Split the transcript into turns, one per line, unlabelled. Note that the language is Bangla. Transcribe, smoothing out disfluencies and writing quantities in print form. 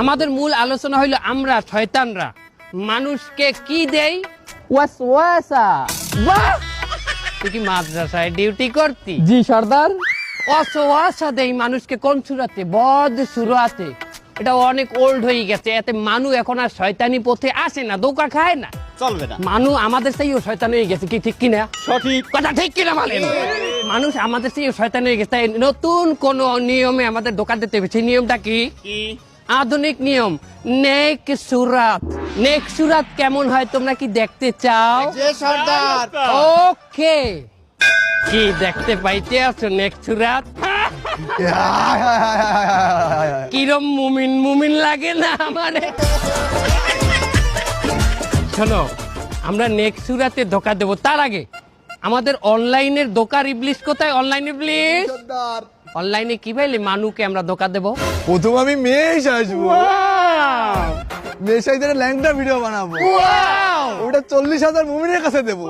আমাদের মূল আলোচনা হইলো আমরা শয়তানরা মানুষকে কি দেই?
ওয়াসওয়াসা।
বাহ! তুই কি মাদ্রাসায় ডিউটি করতি?
জি সর্দার।
অসওয়াসা দেই মানুষকে কোন সুরাতে? বদ সুরাতে। এটা অনেক ওল্ড হয়ে গেছে, এতে মানু এখন আর শয়তানি পথে আসে না, ধোঁকা খায় না।
চলবে না।
মানু আমাদের চেয়েও শয়তান হয়ে গেছে, কি ঠিক কিনা?
সঠিক
কথা ঠিক কিনা বলেন? মানুষ আমাদের চেয়েও শয়তান হয়ে গেছে, তাই নতুন কোন নিয়মে আমাদের দোকান দিতে হবে। সেই নিয়মটা কি?
কি?
আধুনিক নিয়ম, নেক সুরাত। নেক সুরাত কেমন হয় তোমরা কি দেখতে চাও?
যে সর্দার।
ওকে, কি দেখতে পাইতে আছো নেক সুরাত? কিরম মুমিন মুমিন লাগে না আমারে? শোনো, আমরা নেক্সট সুরাতে ধোকা দেবো, তার আগে আমাদের অনলাইনের ধোকা ইবলিশ কোথায়? অনলাইন ইবলিশ অনলাইনে কি পাইলে মানুকে আমরা ধোকা দেবো?
প্রথম আমি মেশ আসবো, মেশ আইতে ল্যাংটা ভিডিও বানাবো, ওটা 40,000 মুমিনের কাছে দেবো।